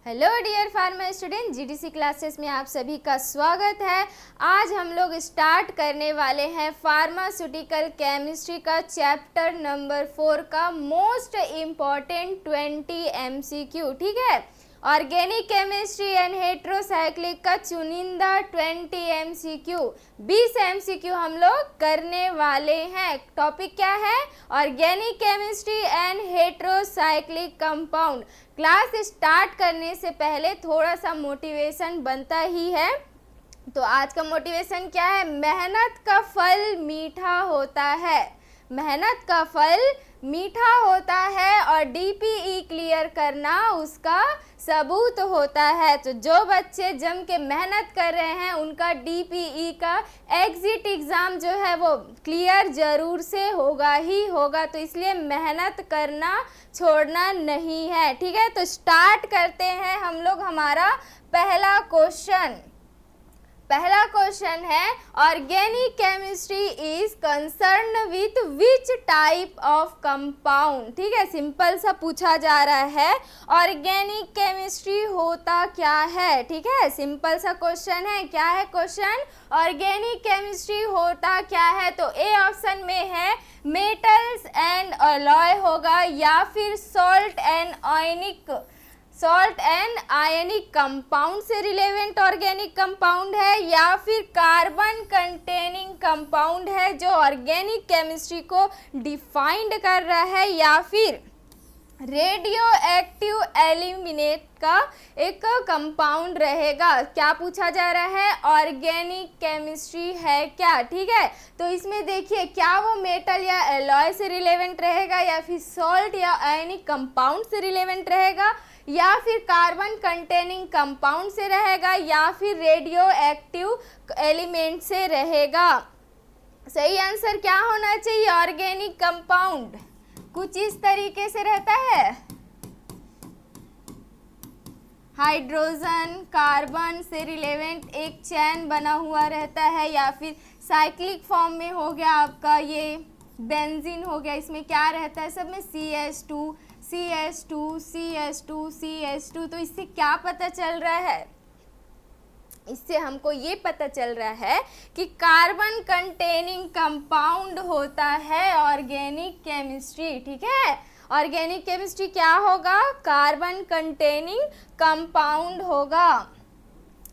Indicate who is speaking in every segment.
Speaker 1: Hello dear pharma student, GDC classes में आप सभी का स्वागत है। आज हम लोग स्टार्ट करने वाले हैं फार्मास्यूटिकल केमिस्ट्री का चैप्टर नंबर 4 का मोस्ट इम्पॉर्टेंट 20 एमसीक्यू। ठीक है, ऑर्गेनिक केमिस्ट्री एंड हेट्रोसाइक्लिक का चुनिंदा 20 एमसीक्यू, 20 एमसीक्यू हम लोग करने वाले हैं। टॉपिक क्या है? Organic chemistry and heterocyclic compound. Class start करने से पहले थोड़ा सा मोटिवेशन बनता ही है, तो आज का मोटिवेशन क्या है? मेहनत का फल मीठा होता है। मेहनत का फल मीठा होता है और डीपीई क्लियर करना उसका सबूत होता है। तो जो बच्चे जम के मेहनत कर रहे हैं उनका डीपीई का एग्जिट एग्ज़ाम जो है वो क्लियर ज़रूर से होगा ही होगा, तो इसलिए मेहनत करना छोड़ना नहीं है। ठीक है, तो स्टार्ट करते हैं हम लोग हमारा पहला क्वेश्चन। पहला क्वेश्चन है, organic chemistry is concern with which type of compound. ठीक है, सिंपल सा पूछा जा रहा है, ऑर्गेनिक केमिस्ट्री होता क्या है। ठीक है, सिंपल सा क्वेश्चन है। क्या है क्वेश्चन? ऑर्गेनिक केमिस्ट्री होता क्या है? तो ए ऑप्शन में है मेटल्स एंड अलॉय होगा, या फिर सॉल्ट एंड आयनिक कंपाउंड से रिलेवेंट ऑर्गेनिक कंपाउंड है, या फिर कार्बन कंटेनिंग कंपाउंड है जो ऑर्गेनिक केमिस्ट्री को डिफाइंड कर रहा है, या फिर रेडियो एक्टिव एलिमिनेट का एक कंपाउंड रहेगा। क्या पूछा जा रहा है? ऑर्गेनिक केमिस्ट्री है क्या। ठीक है, तो इसमें देखिए क्या वो मेटल या एलॉय से रिलेवेंट रहेगा, या फिर सॉल्ट या आयनिक कंपाउंड से रिलेवेंट रहेगा, या फिर कार्बन कंटेनिंग कंपाउंड से रहेगा, या फिर रेडियो एक्टिव एलिमेंट से रहेगा। सही आंसर क्या होना चाहिए? ऑर्गेनिक कंपाउंड कुछ इस तरीके से रहता है, हाइड्रोजन कार्बन से रिलेवेंट एक चैन बना हुआ रहता है, या फिर साइक्लिक फॉर्म में हो गया आपका ये बेंजीन हो गया। इसमें क्या रहता है? सब में CH2 CH2 CH2 CH2। तो इससे क्या पता चल रहा है? इससे हमको ये पता चल रहा है कि कार्बन कंटेनिंग कंपाउंड होता है ऑर्गेनिक केमिस्ट्री। ठीक है, ऑर्गेनिक केमिस्ट्री क्या होगा? कार्बन कंटेनिंग कंपाउंड होगा।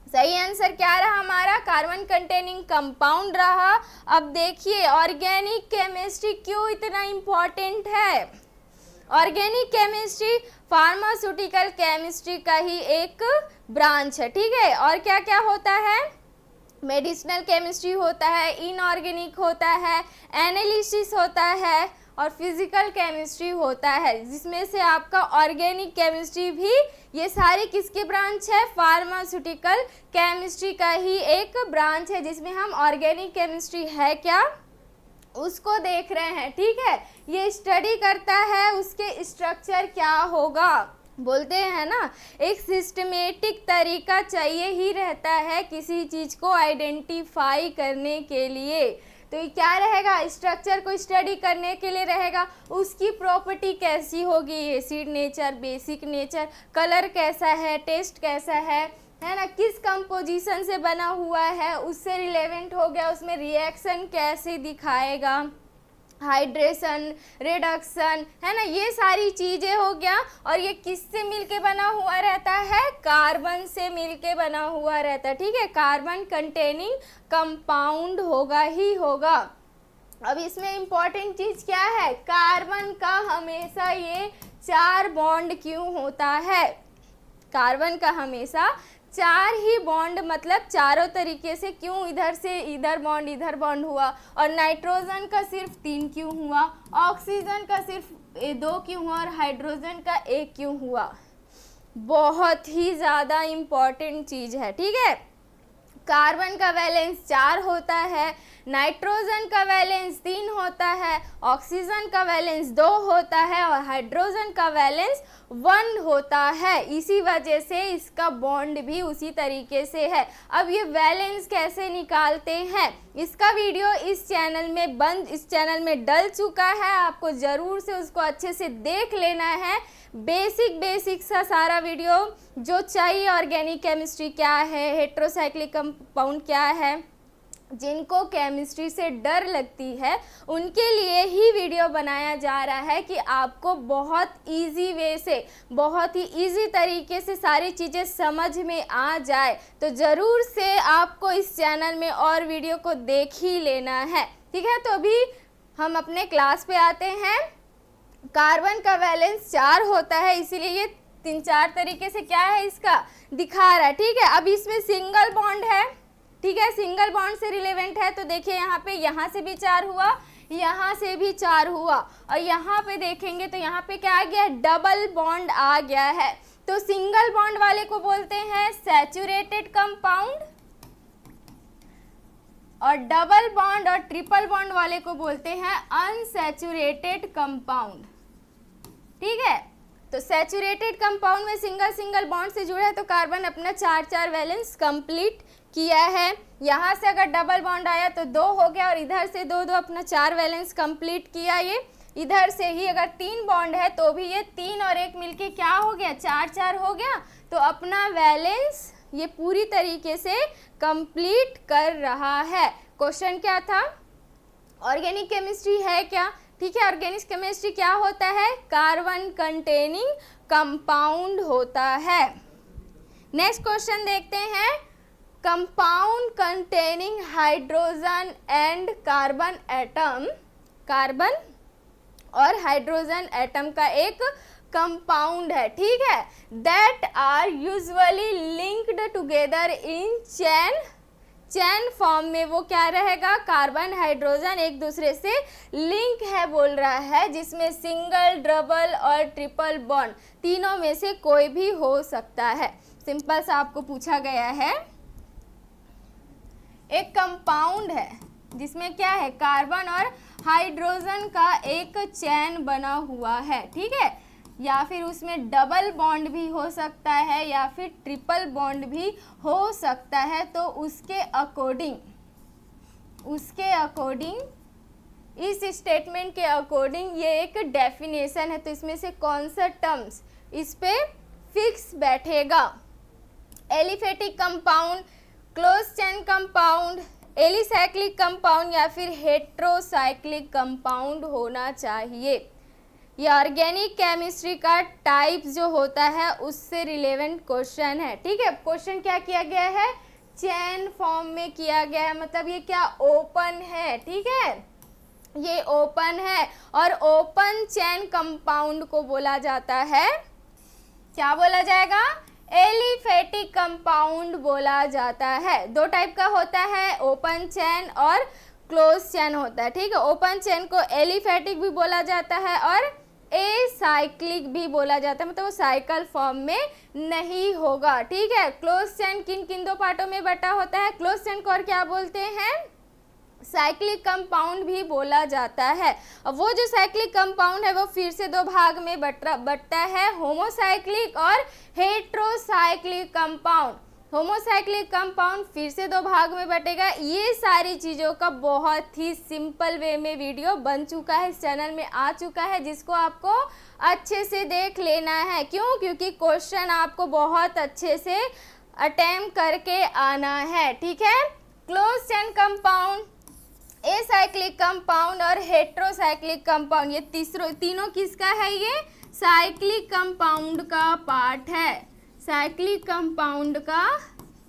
Speaker 1: सही आंसर क्या रहा हमारा? कार्बन कंटेनिंग कंपाउंड रहा। अब देखिए ऑर्गेनिक केमिस्ट्री क्यों इतना इम्पोर्टेंट है। ऑर्गेनिक केमिस्ट्री फार्मास्यूटिकल केमिस्ट्री का ही एक ब्रांच है। ठीक है, और क्या क्या होता है? मेडिसिनल केमिस्ट्री होता है, इनऑर्गेनिक होता है, एनालिसिस होता है, और फिजिकल केमिस्ट्री होता है, जिसमें से आपका ऑर्गेनिक केमिस्ट्री भी, ये सारी किसकी ब्रांच है? फार्मास्यूटिकल केमिस्ट्री का ही एक ब्रांच है, जिसमें हम ऑर्गेनिक केमिस्ट्री है क्या उसको देख रहे हैं। ठीक है, ये स्टडी करता है उसके स्ट्रक्चर क्या होगा। बोलते हैं ना, एक सिस्टमेटिक तरीका चाहिए ही रहता है किसी चीज़ को आइडेंटिफाई करने के लिए। तो ये क्या रहेगा? स्ट्रक्चर को स्टडी करने के लिए रहेगा, उसकी प्रॉपर्टी कैसी होगी, acid nature, basic nature, colour कैसा है, टेस्ट कैसा है ना, किस कंपोजिशन से बना हुआ है, उससे रिलेवेंट हो गया, उसमें रिएक्शन कैसे दिखाएगा, हाइड्रेशन, रिडक्शन, है ना, ये सारी चीज़ें हो गया। और ये किससे मिलके बना हुआ रहता है? कार्बन से मिलके बना हुआ रहता है। ठीक है, कार्बन कंटेनिंग कंपाउंड होगा ही होगा। अब इसमें इम्पॉर्टेंट चीज़ क्या है? कार्बन का हमेशा ये 4 बॉन्ड क्यों होता है? कार्बन का हमेशा 4 ही बॉन्ड, मतलब चारों तरीके से क्यों, इधर से इधर बॉन्ड हुआ, और नाइट्रोजन का सिर्फ 3 क्यों हुआ, ऑक्सीजन का सिर्फ 2 क्यों हुआ, और हाइड्रोजन का 1 क्यों हुआ? बहुत ही ज़्यादा इम्पॉर्टेंट चीज़ है। ठीक है, कार्बन का वैलेंस 4 होता है, नाइट्रोजन का वैलेंस 3 होता है, ऑक्सीजन का वैलेंस 2 होता है और हाइड्रोजन का वैलेंस 1 होता है। इसी वजह से इसका बॉन्ड भी उसी तरीके से है। अब ये वैलेंस कैसे निकालते हैं, इसका वीडियो इस चैनल में डल चुका है, आपको ज़रूर से उसको अच्छे से देख लेना है। बेसिक सा सारा वीडियो जो चाहिए, ऑर्गेनिक केमिस्ट्री क्या है, हेट्रोसाइक्लिक कंपाउंड क्या है, जिनको केमिस्ट्री से डर लगती है उनके लिए ही वीडियो बनाया जा रहा है कि आपको बहुत इजी वे से, बहुत ही इजी तरीके से सारी चीज़ें समझ में आ जाए। तो ज़रूर से आपको इस चैनल में और वीडियो को देख ही लेना है, ठीक है। तो अभी हम अपने क्लास पे आते हैं। कार्बन का वैलेंस 4 होता है, इसीलिए ये 3-4 तरीके से क्या है इसका दिखा रहा है, ठीक है। अब इसमें सिंगल बॉन्ड है, ठीक है, सिंगल बॉन्ड से रिलेवेंट है। तो देखिए यहाँ पे, यहाँ से भी 4 हुआ, यहाँ से भी 4 हुआ और यहाँ पे देखेंगे तो यहाँ पे क्या आ गया, डबल बॉन्ड आ गया है। तो सिंगल बॉन्ड वाले को बोलते हैं सैचुरेटेड कंपाउंड और डबल बॉन्ड और ट्रिपल बॉन्ड वाले को बोलते हैं अनसैचुरेटेड कंपाउंड, ठीक है। तो सैचुरेटेड कंपाउंड में सिंगल बॉन्ड से जुड़ा है तो कार्बन अपना 4 वैलेंस कंप्लीट किया है। यहाँ से अगर डबल बॉन्ड आया तो 2 हो गया और इधर से 2 अपना 4 वैलेंस कंप्लीट किया। ये इधर से ही अगर 3 बॉन्ड है तो भी ये 3 और 1 मिलके क्या हो गया, 4 हो गया। तो अपना वैलेंस ये पूरी तरीके से कंप्लीट कर रहा है। क्वेश्चन क्या था, ऑर्गेनिक केमिस्ट्री है क्या, ठीक है। ऑर्गेनिक केमिस्ट्री क्या होता है, कार्बन कंटेनिंग कंपाउंड होता है। नेक्स्ट क्वेश्चन देखते हैं, compound containing hydrogen and carbon atom, carbon और हाइड्रोजन एटम का एक कंपाउंड है, ठीक है। That are usually linked together in chain form में वो क्या रहेगा, कार्बन हाइड्रोजन एक दूसरे से लिंक है बोल रहा है, जिसमें सिंगल, डबल और ट्रिपल बॉन्ड तीनों में से कोई भी हो सकता है। सिंपल सा आपको पूछा गया है, एक कंपाउंड है जिसमें क्या है, कार्बन और हाइड्रोजन का एक चैन बना हुआ है, ठीक है, या फिर उसमें डबल बॉन्ड भी हो सकता है या फिर ट्रिपल बॉन्ड भी हो सकता है। तो उसके अकॉर्डिंग इस स्टेटमेंट के अकॉर्डिंग ये एक डेफिनेशन है। तो इसमें से कौन सा टर्म्स इस पे फिक्स बैठेगा, aliphatic compound, close chain compound, alicyclic compound या फिर हेट्रोसाइक्लिक कंपाउंड होना चाहिए। ये ऑर्गेनिक केमिस्ट्री का टाइप जो होता है उससे रिलेवेंट क्वेश्चन है, ठीक है। क्वेश्चन क्या किया गया है, चेन फॉर्म में किया गया है, मतलब ये क्या ओपन है, ठीक है, ये ओपन है और ओपन चेन कंपाउंड को बोला जाता है, क्या बोला जाएगा, एलिफेटिक कंपाउंड बोला जाता है। 2 टाइप का होता है, ओपन चेन और क्लोज चेन होता है, ठीक है। ओपन चेन को एलिफेटिक भी बोला जाता है और एसाइक्लिक भी बोला जाता है, मतलब वो साइकिल फॉर्म में नहीं होगा, ठीक है। क्लोज चेन किन किन 2 पार्टों में बटा होता है, क्लोज चेन को और क्या बोलते हैं, साइक्लिक कंपाउंड भी बोला जाता है। अब वो जो साइक्लिक कंपाउंड है वो फिर से 2 भाग में बटता है, होमोसाइक्लिक और हेट्रोसाइक्लिक कंपाउंड। होमोसाइक्लिक कंपाउंड फिर से 2 भाग में बटेगा। ये सारी चीज़ों का बहुत ही सिंपल वे में वीडियो बन चुका है, इस चैनल में आ चुका है, जिसको आपको अच्छे से देख लेना है। क्यों, क्योंकि क्वेश्चन आपको बहुत अच्छे से अटेम्प्ट करके आना है, ठीक है। Close chain compound, acyclic compound और हेट्रोसाइक्लिक कंपाउंड, ये तीनों किसका है, ये साइक्लिक कंपाउंड का पार्ट है, साइक्लिक कंपाउंड का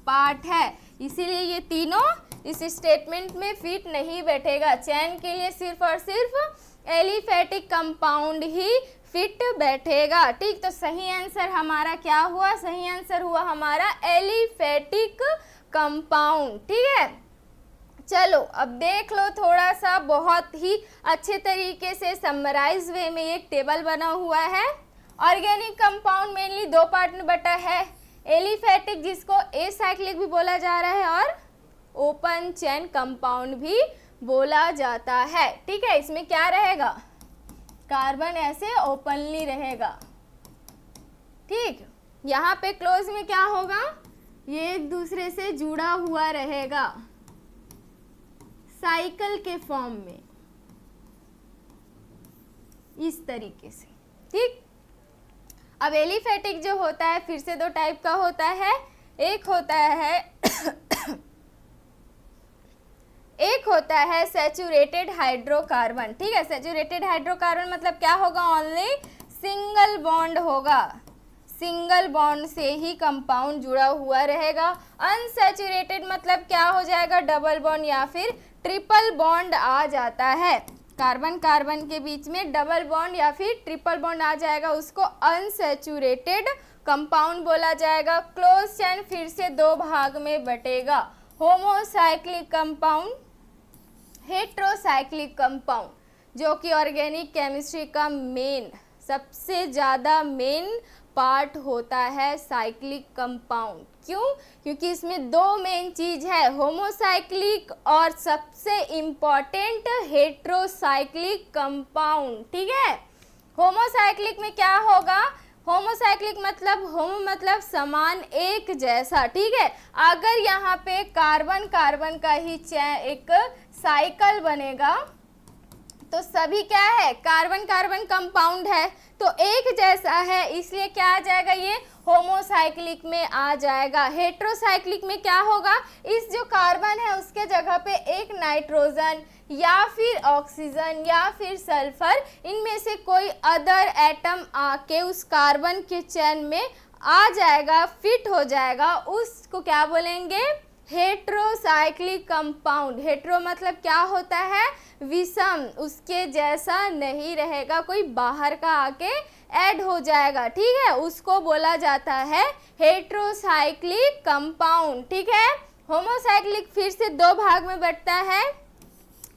Speaker 1: पार्ट है। इसीलिए ये तीनों इस स्टेटमेंट में फिट नहीं बैठेगा। चैन के लिए सिर्फ और सिर्फ एलिफेटिक कंपाउंड ही फिट बैठेगा, ठीक। तो सही आंसर हमारा क्या हुआ, सही आंसर हुआ हमारा एलिफेटिक कंपाउंड, ठीक है। चलो अब देख लो थोड़ा सा, बहुत ही अच्छे तरीके से समराइज वे में एक टेबल बना हुआ है। ऑर्गेनिक कंपाउंड मेनली 2 पार्ट में बटा है, एलिफेटिक जिसको एसाइक्लिक भी बोला जा रहा है और ओपन चेन कंपाउंड भी बोला जाता है। ठीक है, इसमें क्या रहेगा, कार्बन ऐसे ओपनली रहेगा। ठीक, यहाँ पे क्लोज में क्या होगा, ये एक दूसरे से जुड़ा हुआ रहेगा साइकिल के फॉर्म में, इस तरीके से। ठीक, अब एलिफेटिक जो होता है फिर से दो टाइप का होता है, एक होता है सैचुरेटेड हाइड्रोकार्बन। ठीक है, सैचुरेटेड हाइड्रोकार्बन मतलब क्या होगा, ओनली सिंगल बॉन्ड होगा, सिंगल बॉन्ड से ही कंपाउंड जुड़ा हुआ रहेगा। अनसैचुरेटेड मतलब क्या हो जाएगा, डबल बॉन्ड या फिर ट्रिपल बॉन्ड आ जाता है, कार्बन कार्बन के बीच में डबल बॉन्ड या फिर ट्रिपल बॉन्ड आ जाएगा, उसको अनसैचुरेटेड कंपाउंड बोला जाएगा। क्लोज चेन फिर से दो भाग में बटेगा, होमोसाइक्लिक कंपाउंड, हेट्रोसाइक्लिक कंपाउंड, जो कि ऑर्गेनिक केमिस्ट्री का मेन, सबसे ज़्यादा मेन पार्ट होता है साइक्लिक कंपाउंड। क्यों, क्योंकि इसमें दो मेन चीज है, होमोसाइक्लिक और सबसे इम्पॉर्टेंट हेट्रोसाइक्लिक कंपाउंड। ठीक है, होमोसाइक्लिक में क्या होगा, होमोसाइक्लिक मतलब होमो मतलब समान, एक जैसा। ठीक है, अगर यहाँ पे कार्बन कार्बन का ही एक साइकिल बनेगा तो सभी क्या है, कार्बन कार्बन कंपाउंड है तो एक जैसा है, इसलिए क्या आ जाएगा, ये होमोसाइक्लिक में आ जाएगा। हेट्रोसाइक्लिक में क्या होगा, इस जो कार्बन है उसके जगह पे एक नाइट्रोजन या फिर ऑक्सीजन या फिर सल्फर, इनमें से कोई अदर एटम आके उस कार्बन के चेन में आ जाएगा, फिट हो जाएगा, उसको क्या बोलेंगे, हेट्रोसाइक्लिक कंपाउंड। हेट्रो मतलब क्या होता है, विषम, उसके जैसा नहीं रहेगा, कोई बाहर का आके ऐड हो जाएगा। ठीक है, उसको बोला जाता है हेट्रोसाइक्लिक कंपाउंड। ठीक है, होमोसाइक्लिक फिर से दो भाग में बंटता है,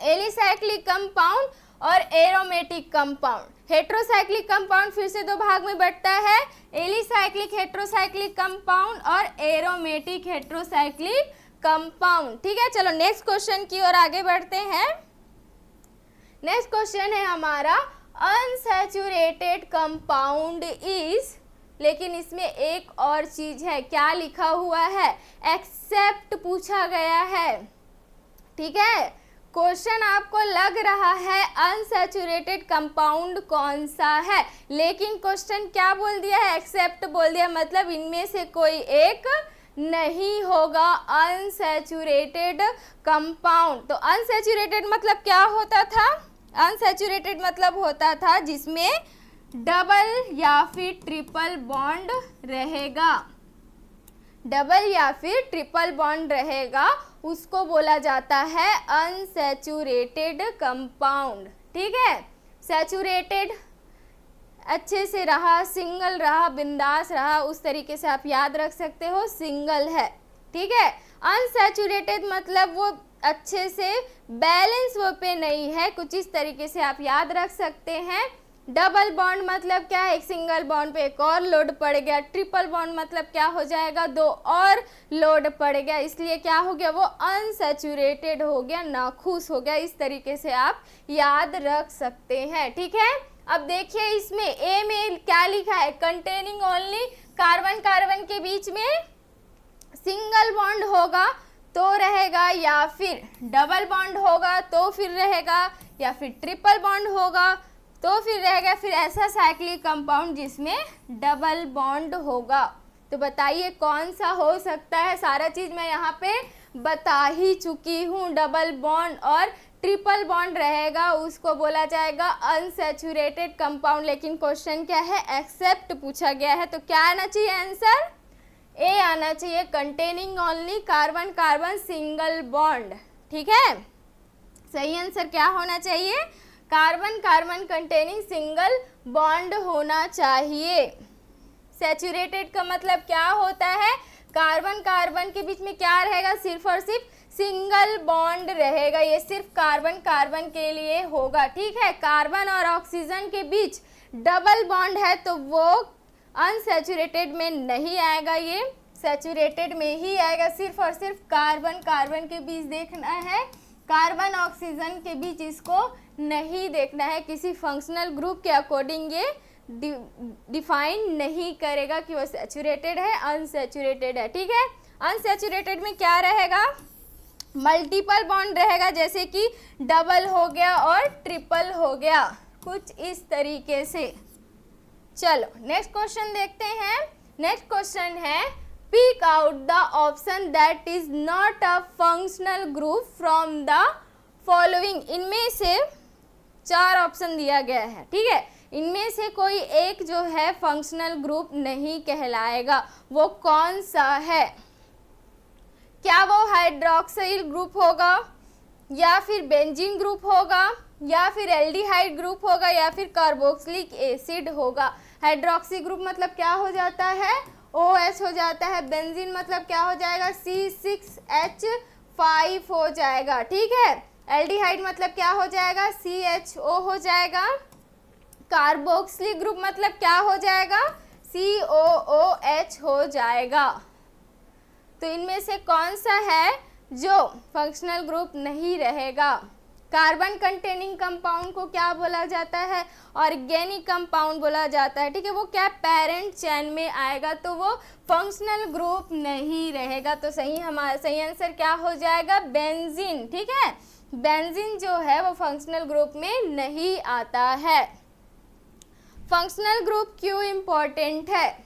Speaker 1: एलिसाइक्लिक कंपाउंड और एरोमेटिक कंपाउंड। हेट्रोसाइक्लिक कंपाउंड फिर से दो भाग में बंटता है, एलिसाइक्लिक हेट्रोसाइक्लिक कंपाउंड और एरोमेटिक हेट्रोसाइक्लिक कंपाउंड। ठीक है, चलो नेक्स्ट क्वेश्चन की ओर आगे बढ़ते हैं। नेक्स्ट क्वेश्चन है हमारा, अनसैचुरेटेड कंपाउंड इज, लेकिन इसमें एक और चीज है, क्या लिखा हुआ है, एक्सेप्ट पूछा गया है। ठीक है, क्वेश्चन आपको लग रहा है अनसैचुरेटेड कंपाउंड कौन सा है, लेकिन क्वेश्चन क्या बोल दिया है, एक्सेप्ट बोल दिया, मतलब इनमें से कोई एक नहीं होगा अनसैचुरेटेड कंपाउंड। तो अनसैचुरेटेड मतलब क्या होता था, अनसैचुरेटेड मतलब होता था जिसमें डबल या फिर ट्रिपल बॉन्ड रहेगा, डबल या फिर ट्रिपल बॉन्ड रहेगा, उसको बोला जाता है अनसैचुरेटेड कंपाउंड। ठीक है, सैचुरेटेड अच्छे से रहा, सिंगल रहा, बिंदास रहा, उस तरीके से आप याद रख सकते हो, सिंगल है। ठीक है, अनसैचुरेटेड मतलब वो अच्छे से बैलेंस वो पे नहीं है, कुछ इस तरीके से आप याद रख सकते हैं। डबल बॉन्ड मतलब क्या है, एक सिंगल बॉन्ड पे एक और लोड पड़ गया, ट्रिपल बॉन्ड मतलब क्या हो जाएगा, दो और लोड पड़ गया, इसलिए क्या हो गया, वो अनसैचुरेटेड हो गया, नाखुश हो गया, इस तरीके से आप याद रख सकते हैं। ठीक है, अब देखिए इसमें ए में क्या लिखा है, कंटेनिंग ओनली, कार्बन कार्बन के बीच में सिंगल बॉन्ड होगा तो रहेगा, या फिर डबल बॉन्ड होगा तो फिर रहेगा, या फिर ट्रिपल बॉन्ड होगा तो फिर रहेगा, फिर ऐसा साइक्लिक कंपाउंड जिसमें डबल बॉन्ड होगा। तो बताइए कौन सा हो सकता है, सारा चीज़ मैं यहाँ पे बता ही चुकी हूँ, डबल बॉन्ड और ट्रिपल बॉन्ड रहेगा, उसको बोला जाएगा अनसैचुरेटेड कंपाउंड। लेकिन क्वेश्चन क्या है, एक्सेप्ट पूछा गया है, तो क्या आना चाहिए आंसर, ए आना चाहिए, containing only carbon carbon single bond. ठीक है, सही आंसर क्या होना चाहिए, carbon carbon containing single bond होना चाहिए। सैचुरेटेड का मतलब क्या होता है, कार्बन कार्बन के बीच में क्या रहेगा, सिर्फ और सिर्फ सिंगल बॉन्ड रहेगा, ये सिर्फ कार्बन कार्बन के लिए होगा। ठीक है, कार्बन और ऑक्सीजन के बीच डबल बॉन्ड है तो वो अनसैचुरेटेड में नहीं आएगा, ये सैचुरेटेड में ही आएगा, सिर्फ और सिर्फ कार्बन कार्बन के बीच देखना है कार्बन ऑक्सीजन के बीच इसको नहीं देखना है, किसी फंक्शनल ग्रुप के अकॉर्डिंग ये डिफाइन नहीं करेगा कि वो सैचुरेटेड है अनसैचुरेटेड है। ठीक है, अनसैचुरेटेड में क्या रहेगा, मल्टीपल बॉन्ड रहेगा, जैसे कि डबल हो गया और ट्रिपल हो गया, कुछ इस तरीके से। चलो नेक्स्ट क्वेश्चन देखते हैं। नेक्स्ट क्वेश्चन है pick out the option that is not a functional group from the following. इनमें से 4 ऑप्शन दिया गया है। ठीक है, इनमें से कोई एक जो है फंक्शनल ग्रुप नहीं कहलाएगा, वो कौन सा है? क्या वो हाइड्रोक्सिल ग्रुप होगा, या फिर बेंजीन ग्रुप होगा, या फिर एल्डिहाइड ग्रुप होगा, या फिर कार्बोक्सिलिक एसिड होगा। हाइड्रोक्सी ग्रुप मतलब क्या हो जाता है, OH हो जाता है। बेंजीन मतलब क्या हो जाएगा, C6H5 हो जाएगा। ठीक है, एल्डिहाइड मतलब क्या हो जाएगा, CHO हो जाएगा। कार्बोक्सिलिक ग्रुप मतलब क्या हो जाएगा, COOH हो जाएगा। तो इनमें से कौन सा है जो फंक्शनल ग्रुप नहीं रहेगा? कार्बन कंटेनिंग कंपाउंड को क्या बोला जाता है, ऑर्गेनिक कंपाउंड बोला जाता है। ठीक है, वो क्या पेरेंट चेन में आएगा, तो वो फंक्शनल ग्रुप नहीं रहेगा। तो हमारा सही आंसर क्या हो जाएगा, बेंजीन। ठीक है, बेंजीन जो है वो फंक्शनल ग्रुप में नहीं आता है। फंक्शनल ग्रुप क्यों इम्पोर्टेंट है?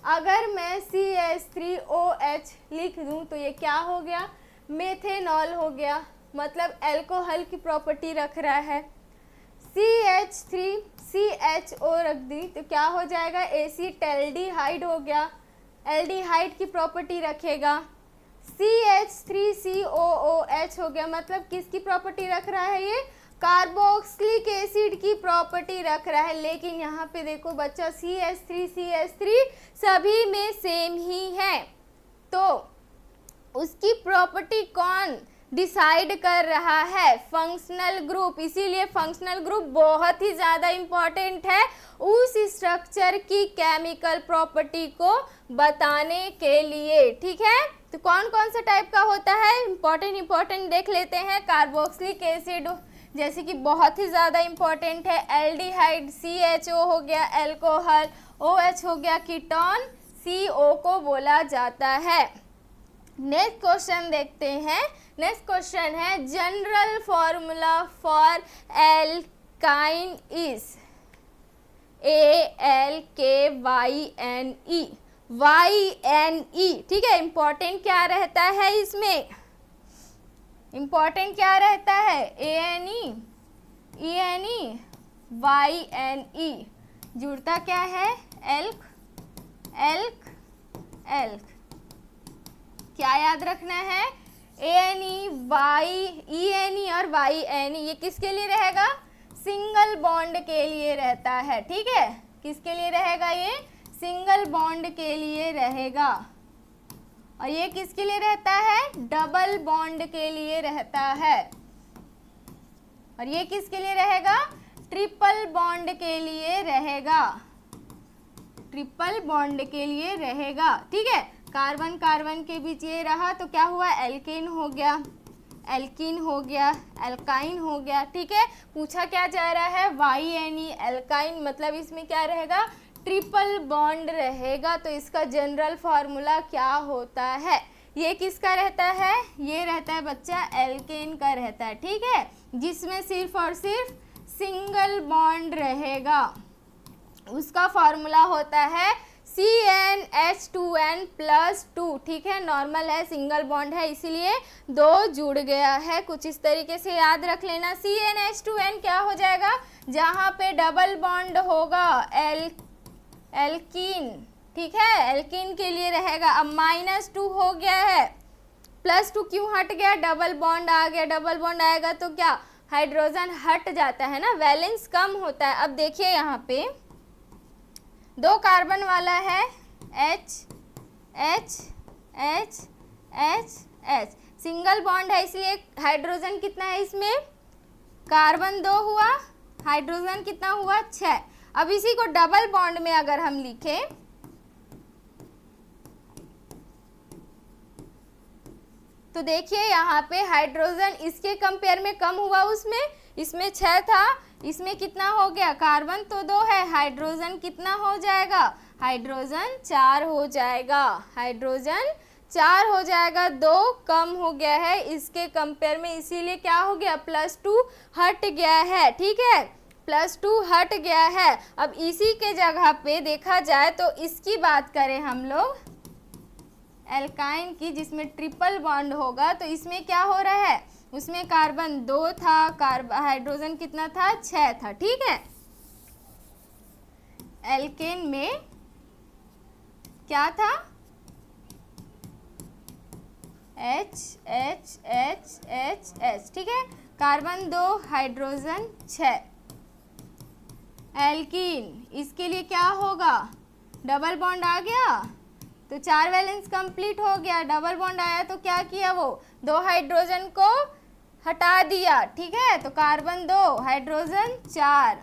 Speaker 1: अगर मैं CH3OH लिख दूं तो ये क्या हो गया, मेथेनॉल हो गया, मतलब अल्कोहल की प्रॉपर्टी रख रहा है। CH3CHO रख दी तो क्या हो जाएगा, एसीटल्डिहाइड हो गया, एल्डिहाइड की प्रॉपर्टी रखेगा। CH3COOH हो गया, मतलब किसकी प्रॉपर्टी रख रहा है, ये कार्बोक्सिलिक एसिड की प्रॉपर्टी रख रहा है। लेकिन यहाँ पे देखो बच्चा, CH3 सभी में सेम ही है, तो उसकी प्रॉपर्टी कौन डिसाइड कर रहा है, फंक्शनल ग्रुप। इसीलिए फंक्शनल ग्रुप बहुत ही ज़्यादा इम्पॉर्टेंट है उस स्ट्रक्चर की केमिकल प्रॉपर्टी को बताने के लिए। ठीक है, तो कौन कौन सा टाइप का होता है, इम्पॉर्टेंट देख लेते हैं। कार्बोक्सिलिक एसिड जैसे कि बहुत ही ज़्यादा इम्पॉर्टेंट है, एल्डिहाइड CHO हो गया अल्कोहल, OH हो गया कीटोन, CO को बोला जाता है। नेक्स्ट क्वेश्चन देखते हैं। नेक्स्ट क्वेश्चन है general formula for alkyne is ALKYNE, YNE। ठीक है, इंपॉर्टेंट क्या रहता है इसमें, इंपॉर्टेंट क्या रहता है, ANE, ENE, YNE। जुड़ता क्या है, एल्क एल्क एल्क। क्या याद रखना है, ANE, ENE और YNE ये किसके लिए रहेगा, सिंगल बॉन्ड के लिए रहता है। ठीक है, किसके लिए रहेगा, ये सिंगल बॉन्ड के लिए रहेगा। और ये किसके लिए रहता है, डबल बॉन्ड के लिए रहता है। और ये किसके लिए रहेगा, ट्रिपल बॉन्ड के लिए रहेगा, ट्रिपल बॉन्ड के लिए रहेगा। ठीक है, कार्बन कार्बन के बीच ये रहा तो क्या हुआ, एल्केन हो गया, एल्कीन हो गया, एल्काइन हो गया। ठीक है, पूछा क्या जा रहा है, YNE एल्काइन, मतलब इसमें क्या रहेगा, ट्रिपल बॉन्ड रहेगा। तो इसका जनरल फार्मूला क्या होता है, ये किसका रहता है, ये रहता है बच्चा एल्केन का रहता है। ठीक है, जिसमें सिर्फ और सिर्फ सिंगल बॉन्ड रहेगा, उसका फार्मूला होता है CnH2n+2। ठीक है, नॉर्मल है, सिंगल बॉन्ड है, इसीलिए 2 जुड़ गया है। कुछ इस तरीके से याद रख लेना। CnH2n क्या हो जाएगा, जहाँ पे डबल बॉन्ड होगा एल्कीन। ठीक है, एल्कीन के लिए रहेगा। अब -2 हो गया है, +2 क्यों हट गया, डबल बॉन्ड आ गया। डबल बॉन्ड आएगा तो क्या, हाइड्रोजन हट जाता है ना, वैलेंस कम होता है। अब देखिए यहाँ पे 2 कार्बन वाला है, H H H H H, single bond है, इसलिए हाइड्रोजन कितना है इसमें, कार्बन 2 हुआ, हाइड्रोजन कितना हुआ, 6। अब इसी को डबल बॉन्ड में अगर हम लिखें तो तो देखिए यहाँ पे हाइड्रोजन इसके कंपेयर में कम हुआ, उसमें इसमें 6 था, इसमें कितना हो गया, कार्बन तो 2 है, हाइड्रोजन कितना हो जाएगा, हाइड्रोजन 4 हो जाएगा, हाइड्रोजन 4 हो जाएगा, 2 कम हो गया है इसके कंपेयर में, इसीलिए क्या हो गया, +2 हट गया है। ठीक है, +2 हट गया है। अब इसी के जगह पे देखा जाए तो इसकी बात करें हम लोग एल्काइन की, जिसमें ट्रिपल बॉन्ड होगा, तो इसमें क्या हो रहा है, उसमें कार्बन 2 था, हाइड्रोजन कितना था, 6 था। ठीक है, एल्केन में क्या था, H H H H H। ठीक है, कार्बन 2, हाइड्रोजन 6। एल्कीन, इसके लिए क्या होगा, डबल बॉन्ड आ गया तो 4 वैलेंस कंप्लीट हो गया, डबल बॉन्ड आया तो क्या किया, वो 2 हाइड्रोजन को हटा दिया। ठीक है, तो कार्बन 2, हाइड्रोजन 4।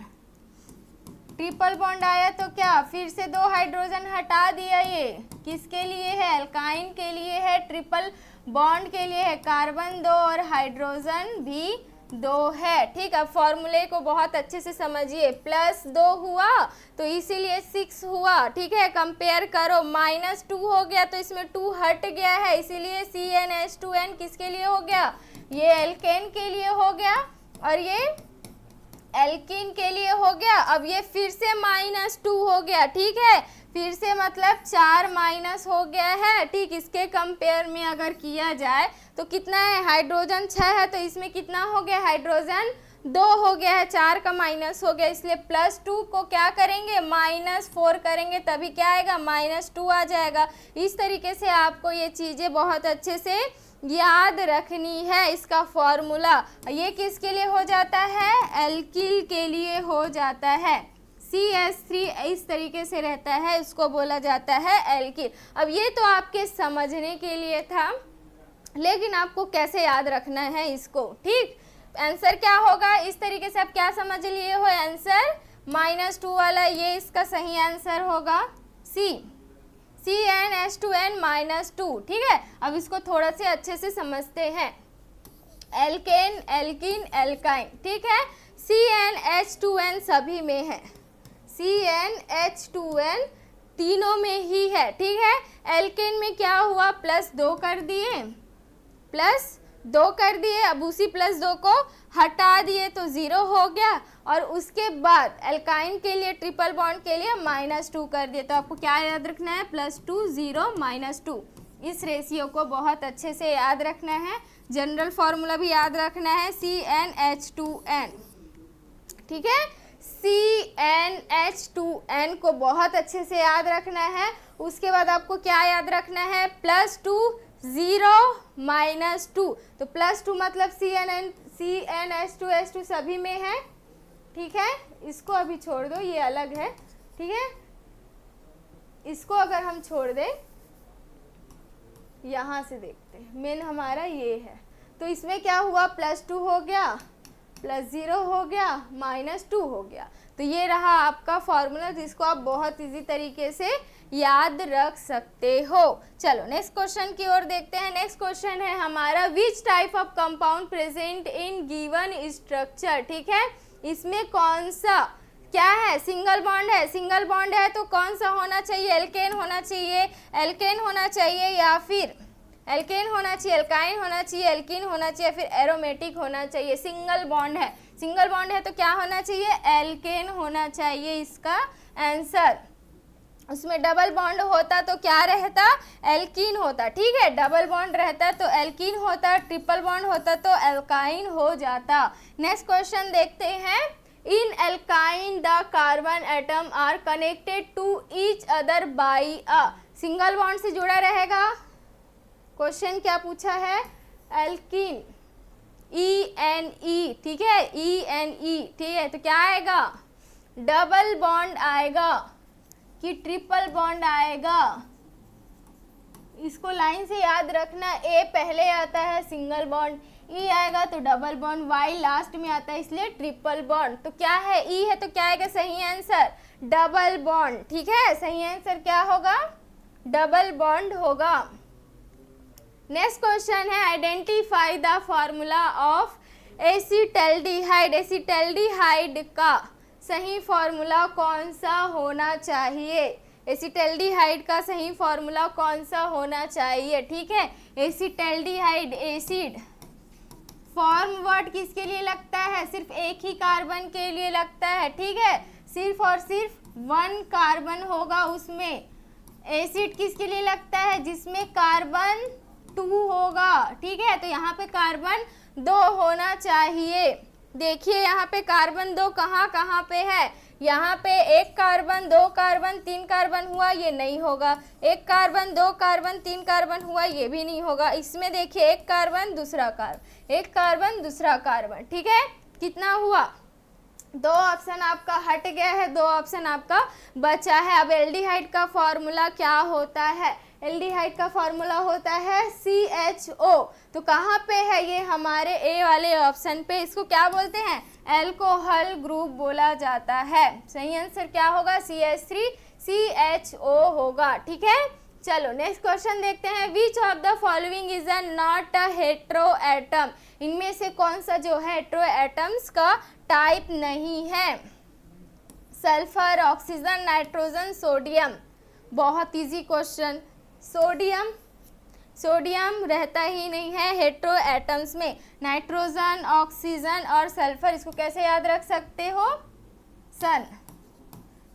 Speaker 1: ट्रिपल बॉन्ड आया तो क्या, फिर से 2 हाइड्रोजन हटा दिया, ये किसके लिए है, एल्काइन के लिए है, ट्रिपल बॉन्ड के लिए है, कार्बन 2 और हाइड्रोजन भी 2 है। ठीक है, फॉर्मूले को बहुत अच्छे से समझिए, +2 हुआ तो इसीलिए 6 हुआ। ठीक है, कंपेयर करो, -2 हो गया तो इसमें 2 हट गया है, इसीलिए CnH2n किसके लिए हो गया, ये एल्केन के लिए हो गया और ये एल्कीन के लिए हो गया। अब ये फिर से -2 हो गया। ठीक है, फिर से मतलब 4 माइनस हो गया है। ठीक, इसके कंपेयर में अगर किया जाए तो कितना है, हाइड्रोजन 6 है तो इसमें कितना हो गया, हाइड्रोजन 2 हो गया है, 4 का माइनस हो गया, इसलिए +2 को क्या करेंगे, -4 करेंगे, तभी क्या आएगा, -2 आ जाएगा। इस तरीके से आपको ये चीज़ें बहुत अच्छे से याद रखनी है, इसका फॉर्मूला। ये किसके लिए हो जाता है, एल्किल के लिए हो जाता है, CH3 इस तरीके से रहता है, इसको बोला जाता है एल्किल। अब ये तो आपके समझने के लिए था, लेकिन आपको कैसे याद रखना है इसको। ठीक, आंसर क्या होगा, इस तरीके से आप क्या समझ लिए हो, आंसर -2 वाला, ये इसका सही आंसर होगा, CnH2n -2। ठीक है, अब इसको थोड़ा से अच्छे से समझते हैं, एल्केन, एल्कीन, एल्काइन। ठीक है, CnH2n सभी में है, CnH2n तीनों में ही है। ठीक है, एल्केन में क्या हुआ, +2 कर दिए, +2 कर दिए, अब उसी +2 को हटा दिए तो 0 हो गया, और उसके बाद एल्काइन के लिए, ट्रिपल बॉन्ड के लिए -2 कर दिए। तो आपको क्या याद रखना है, +2 0 -2, इस रेशियो को बहुत अच्छे से याद रखना है। जनरल फार्मूला भी याद रखना है, CnH2n। ठीक है, CnH2n को बहुत अच्छे से याद रखना है। उसके बाद आपको क्या याद रखना है, +2 0 -2, तो +2 मतलब CnH2 सभी में है। ठीक है, इसको अभी छोड़ दो, ये अलग है। ठीक है, इसको अगर हम छोड़ दें, यहाँ से देखते हैं, मेन हमारा ये है, तो इसमें क्या हुआ, +2 हो गया, +0 हो गया, -2 हो गया। तो ये रहा आपका फॉर्मूला, जिसको आप बहुत इजी तरीके से याद रख सकते हो। चलो नेक्स्ट क्वेश्चन की ओर देखते हैं। नेक्स्ट क्वेश्चन है हमारा, which type of compound present in given structure. ठीक है, इसमें कौन सा क्या है, सिंगल बॉन्ड है, सिंगल बॉन्ड है तो कौन सा होना चाहिए, एल्केन होना चाहिए, एल्केन होना चाहिए, या फिर एल्केन होना चाहिए, एल्काइन होना चाहिए, एल्कीन होना चाहिए, फिर एरोमेटिक होना चाहिए। सिंगल बॉन्ड है, सिंगल बॉन्ड है तो क्या होना चाहिए, एल्केन होना चाहिए इसका आंसर। उसमें डबल बॉन्ड होता तो क्या रहता, एल्कीन होता। ठीक है, डबल बॉन्ड रहता तो एल्कीन होता, ट्रिपल बॉन्ड होता तो एल्काइन हो जाता। नेक्स्ट क्वेश्चन देखते हैं, in alkyne the carbon atom are connected to each other by a, single bond से जुड़ा रहेगा। क्वेश्चन क्या पूछा है, एल्कीन, ENE। ठीक है, ENE। ठीक है, तो क्या आएगा, डबल बॉन्ड आएगा कि ट्रिपल बॉन्ड आएगा, इसको लाइन से याद रखना। A पहले आता है सिंगल बॉन्ड, E आएगा तो डबल बॉन्ड, Y लास्ट में आता है इसलिए ट्रिपल बॉन्ड। तो क्या है, E है तो क्या आएगा, सही आंसर डबल बॉन्ड। ठीक है, सही आंसर क्या होगा, डबल बॉन्ड होगा। नेक्स्ट क्वेश्चन है identify the formula of acetaldehyde. Acetaldehyde का सही फॉर्मूला कौन सा होना चाहिए? एसिटल्डिहाइड का सही फॉर्मूला कौन सा होना चाहिए? ठीक है, एसिटल्डिहाइड एसिड फॉर्म वर्ड किसके लिए लगता है? सिर्फ एक ही कार्बन के लिए लगता है। ठीक है, सिर्फ और सिर्फ 1 कार्बन होगा उसमें। एसिड किसके लिए लगता है? जिसमें कार्बन 2 होगा। ठीक है, तो यहाँ पे कार्बन 2 होना चाहिए। देखिए यहाँ पे कार्बन 2 कहाँ कहाँ पे है? यहाँ पे 1 कार्बन 2 कार्बन 3 कार्बन हुआ, ये नहीं होगा। 1 कार्बन 2 कार्बन 3 कार्बन हुआ, ये भी नहीं होगा। इसमें देखिए 1 कार्बन दूसरा कार्बन, 1 कार्बन दूसरा कार्बन। ठीक है, कितना हुआ? 2 ऑप्शन आपका हट गया है, 2 ऑप्शन आपका बचा है। अब एल्डिहाइड का फॉर्मूला क्या होता है? एल्डिहाइड का फॉर्मूला होता है CHO। तो कहाँ पे है ये? हमारे ए वाले ऑप्शन पे। इसको क्या बोलते हैं? एल्कोहल ग्रुप बोला जाता है। सही आंसर क्या होगा? CH3CHO होगा। ठीक है, चलो नेक्स्ट क्वेश्चन देखते हैं। Which of the following is not a hetero atom? इनमें से कौन सा जो है हेट्रो एटम्स का टाइप नहीं है? Sulphur, oxygen, nitrogen, sodium. बहुत इजी क्वेश्चन। सोडियम, सोडियम रहता ही नहीं है हेट्रो एटम्स में। नाइट्रोजन, ऑक्सीजन और सल्फर, इसको कैसे याद रख सकते हो? सन,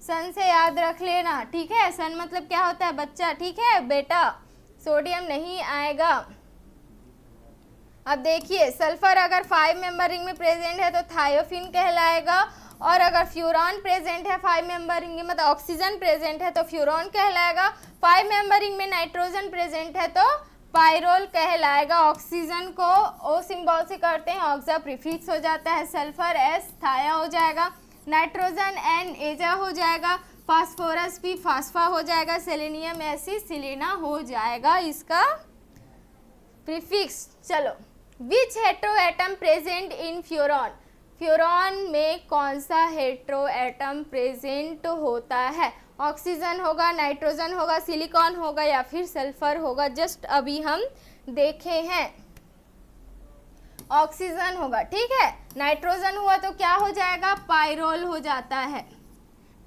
Speaker 1: सन से याद रख लेना। ठीक है, सन मतलब क्या होता है? बच्चा। ठीक है बेटा, सोडियम नहीं आएगा। अब देखिए सल्फर अगर 5 मेंबर रिंग में प्रेजेंट है तो थायोफिन कहलाएगा, और अगर फ्यूरॉन प्रेजेंट है 5 मेंबर रिंग में, मतलब ऑक्सीजन प्रेजेंट है तो फ्यूरॉन कहलाएगा। 5 मेंबर रिंग में नाइट्रोजन प्रेजेंट है तो पायरोल कहलाएगा। ऑक्सीजन को ओ सिंबल से करते हैं, ऑक्सा प्रीफिक्स हो जाता है। सल्फर एस थाया हो जाएगा, नाइट्रोजन एन एजा हो जाएगा, फास्फोरस पी फास्फा हो जाएगा, सेलेनियम एसी सिलेना हो जाएगा इसका प्रीफिक्स। चलो, which hetero atom present in furan? Furan में कौन सा हेट्रो एटम प्रेजेंट होता है? ऑक्सीजन होगा, नाइट्रोजन होगा, सिलिकॉन होगा या फिर सल्फर होगा? जस्ट अभी हम देखे हैं, ऑक्सीजन होगा। ठीक है, नाइट्रोजन हुआ तो क्या हो जाएगा? पायरोल हो जाता है।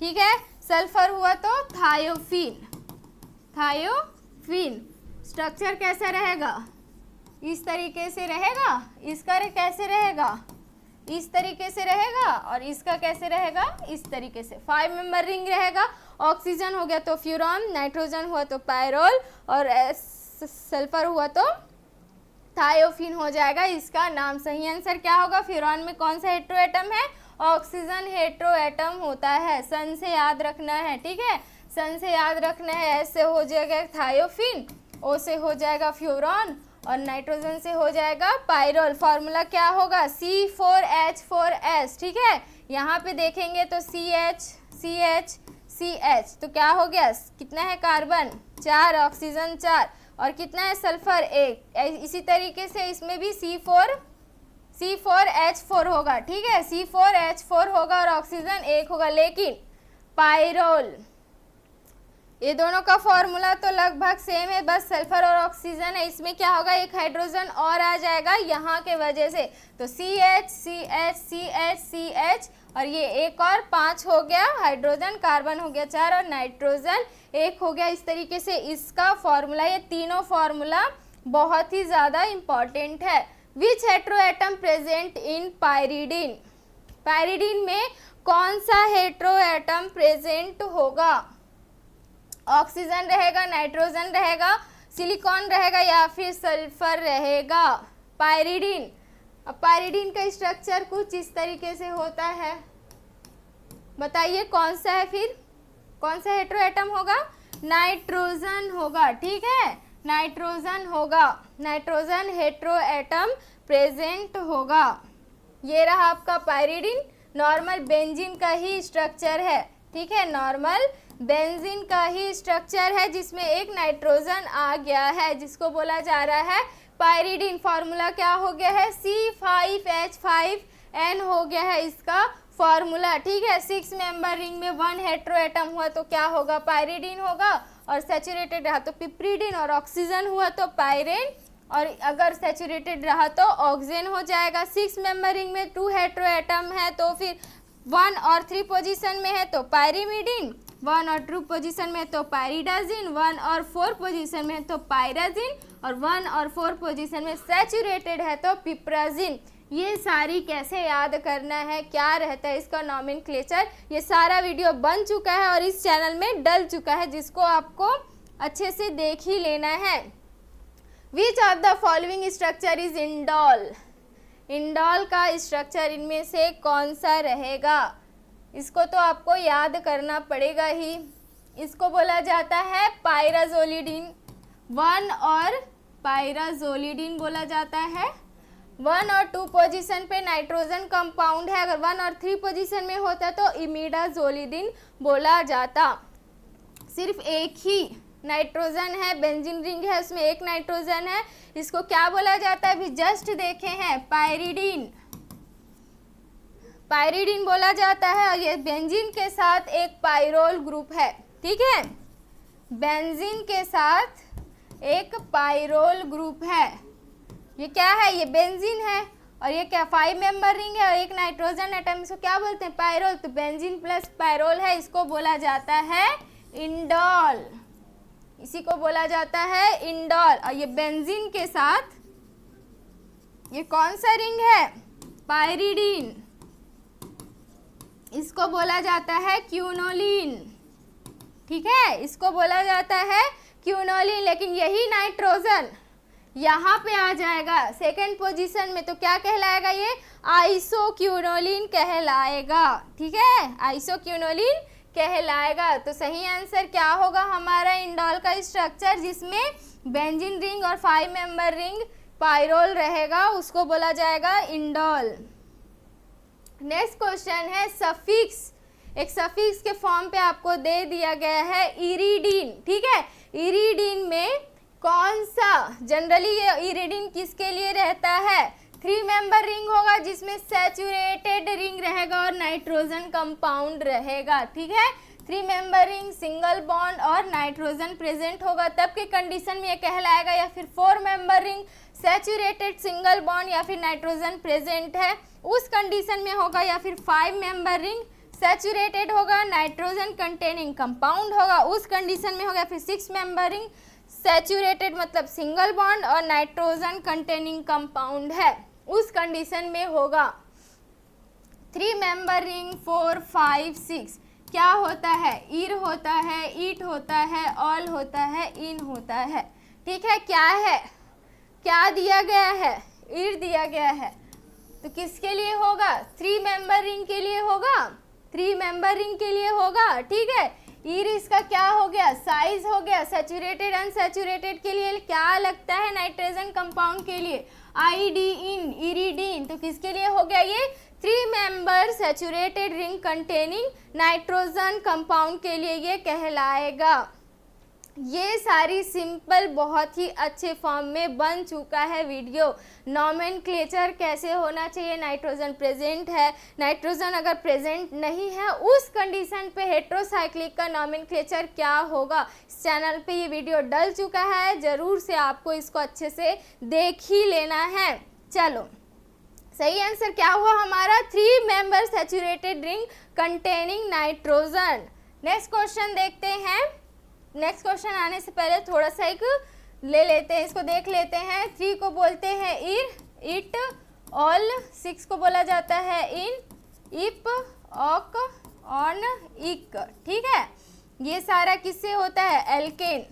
Speaker 1: ठीक है, सल्फर हुआ तो थायोफिन, थायोफिन। स्ट्रक्चर कैसा रहेगा? इस तरीके से रहेगा। इसका कैसे रहेगा? इस तरीके से रहेगा, और इसका कैसे रहेगा? इस तरीके से। 5 मेंबर रिंग रहेगा। ऑक्सीजन हो गया तो फ्यूरॉन, नाइट्रोजन हुआ तो पायरोल, और सल्फर हुआ तो थायोफिन हो जाएगा इसका नाम। सही आंसर क्या होगा? फ्यूरॉन में कौन सा हेट्रो एटम है? ऑक्सीजन हेट्रो एटम होता है। सन से याद रखना है। ठीक है, सन से याद रखना है। एस से हो जाएगा थायोफिन, ओ से हो जाएगा फ्यूरॉन, और नाइट्रोजन से हो जाएगा पायरोल। फॉर्मूला क्या होगा? C4H4S। ठीक है, यहाँ पे देखेंगे तो CH तो क्या हो गया? कितना है कार्बन? 4, ऑक्सीजन 4, और कितना है सल्फर? 1। इसी तरीके से इसमें भी C4H4 होगा। ठीक है, C4H4 होगा और ऑक्सीजन 1 होगा। लेकिन पायरोल, ये दोनों का फॉर्मूला तो लगभग सेम है, बस सल्फर और ऑक्सीजन है। इसमें क्या होगा? एक हाइड्रोजन और आ जाएगा यहाँ के वजह से, तो CH और ये एक और 5 हो गया हाइड्रोजन, कार्बन हो गया 4 और नाइट्रोजन 1 हो गया। इस तरीके से इसका फॉर्मूला, ये तीनों फॉर्मूला बहुत ही ज़्यादा इम्पॉर्टेंट है। Which hetero atom present in pyridine? Pyridine में कौन सा हेट्रो एटम प्रेजेंट होगा? ऑक्सीजन रहेगा, नाइट्रोजन रहेगा, सिलिकॉन रहेगा या फिर सल्फर रहेगा? पायरिडीन। अब पायरिडीन का स्ट्रक्चर कुछ इस तरीके से होता है। बताइए कौन सा है? फिर कौन सा हेट्रो एटम होगा? नाइट्रोजन होगा। ठीक है, नाइट्रोजन होगा। नाइट्रोजन हेट्रो एटम प्रेजेंट होगा। ये रहा आपका पायरिडीन। नॉर्मल बेंजीन का ही स्ट्रक्चर है। ठीक है, नॉर्मल बेंजीन का ही स्ट्रक्चर है जिसमें एक नाइट्रोजन आ गया है, जिसको बोला जा रहा है पायरिडीन। फॉर्मूला क्या हो गया है? C5H5N हो गया है इसका फॉर्मूला। ठीक है, 6 मेंबर रिंग में 1 हेट्रो एटम हुआ तो क्या होगा? पायरिडीन होगा, और सैचुरेटेड रहा तो पिप्रिडीन, और ऑक्सीजन हुआ तो पायरेन और अगर सैचुरेटेड रहा तो ऑक्सीजन हो जाएगा। 6 मेंबर रिंग में 2 हेटेरो एटम है तो फिर 1 और 3 पोजीशन में है तो पायरिमिडीन, 1 और 2 पोजीशन में तो पायरिडाजिन, 1 और 4 पोजीशन में तो पायराजिन, और 1 और 4 पोजीशन में सैचुरेटेड है तो पिप्राजिन। ये सारी कैसे याद करना है, क्या रहता है इसका नॉमेनक्लेचर, ये सारा वीडियो बन चुका है और इस चैनल में डल चुका है, जिसको आपको अच्छे से देख ही लेना है। Which of the following structure is indole, indole का स्ट्रक्चर इनमें से कौन सा रहेगा, इसको तो आपको याद करना पड़ेगा ही। इसको बोला जाता है पायराजोलिडीन, 1 और पायराजोलिडीन बोला जाता है। 1 और 2 पोजीशन पे नाइट्रोजन कंपाउंड है, अगर 1 और 3 पोजीशन में होता तो इमिडाजोलिडीन बोला जाता। सिर्फ एक ही नाइट्रोजन है, बेंजीन रिंग है, उसमें एक नाइट्रोजन है, इसको क्या बोला जाता है, अभी जस्ट देखे हैं, पायरिडीन, पायरिडीन बोला जाता है। और ये बेंजीन के साथ एक पायरोल ग्रुप है, ठीक है, बेंजीन के साथ एक पायरोल ग्रुप है। ये क्या है, ये बेंजीन है और ये क्या 5 मेंबर रिंग है और एक नाइट्रोजन एटम, इसको क्या बोलते हैं, पायरोल, तो बेंजीन प्लस पायरोल है, इसको बोला जाता है इंडोल, इसी को बोला जाता है इंडोल। और ये बेंजीन के साथ ये कौन सा रिंग है, पायरिडीन, इसको बोला जाता है क्यूनोलिन, ठीक है, इसको बोला जाता है क्यूनोलिन। लेकिन यही नाइट्रोजन यहाँ पे आ जाएगा सेकंड पोजीशन में तो क्या कहलाएगा, ये आइसोक्यूनोलिन कहलाएगा, ठीक है, आइसोक्यूनोलिन कहलाएगा। तो सही आंसर क्या होगा हमारा, इंडोल का स्ट्रक्चर जिसमें बेंजीन रिंग और 5 मेंबर रिंग पायरोल रहेगा, उसको बोला जाएगा इंडोल। नेक्स्ट क्वेश्चन है सफिक्स, एक सफिक्स के फॉर्म पे आपको दे दिया गया है इरिडीन, ठीक है, इरिडीन में कौन सा, जनरली ये इरिडीन किसके लिए रहता है, 3 मेंबर रिंग होगा जिसमें सैचुरेटेड रिंग रहेगा और नाइट्रोजन कंपाउंड रहेगा, ठीक है, 3 मेंबर रिंग, सिंगल बॉन्ड और नाइट्रोजन प्रेजेंट होगा तब के कंडीशन में ये कहलाएगा, या फिर 4 member ring, saturated single bond या फिर नाइट्रोजन प्रेजेंट है उस कंडीशन में होगा, या फिर 5 मेंबर रिंग सैचुरेटेड होगा, नाइट्रोजन कंटेनिंग कंपाउंड होगा उस कंडीशन में होगा, या फिर 6 मेंबर रिंग सैचुरेटेड मतलब सिंगल बॉन्ड और नाइट्रोजन कंटेनिंग कंपाउंड है उस कंडीशन में होगा। 3 मेंबर रिंग 4, 5, 6 क्या होता है, ईर होता है, ईट होता है, ऑल होता है, इन होता है, ठीक है, क्या है, क्या दिया गया है, ईर दिया गया है, तो किसके लिए होगा, 3 मेंबर रिंग के लिए होगा, 3 मेंबर रिंग के लिए होगा, ठीक है। ईर इसका क्या हो गया, साइज हो गया, सैचुरेटेड अनसैचुरेटेड के लिए क्या लगता है, नाइट्रोजन कंपाउंड के लिए आईडीइन, इरिडीन, तो किसके लिए हो गया ये 3 member saturated ring containing nitrogen compound के लिए ये कहलाएगा। ये सारी सिंपल बहुत ही अच्छे फॉर्म में बन चुका है वीडियो। नॉमेनक्लेचर कैसे होना चाहिए, नाइट्रोजन प्रेजेंट है, नाइट्रोजन अगर प्रेजेंट नहीं है उस कंडीशन पे हेट्रोसाइक्लिक का नॉमेनक्लेचर क्या होगा, इस चैनल पे ये वीडियो डल चुका है, ज़रूर से आपको इसको अच्छे से देख ही लेना है। चलो सही आंसर क्या हुआ हमारा, 3 member saturated ring containing nitrogen. Next question देखते हैं। नेक्स्ट क्वेश्चन आने से पहले थोड़ा सा एक ले लेते हैं, इसको देख लेते हैं। 3 को बोलते हैं ईर, इट, ऑल, 6 को बोला जाता है इन, इप, ऑक, ऑन, इक, ठीक है। ये सारा किससे होता है, एल्केन।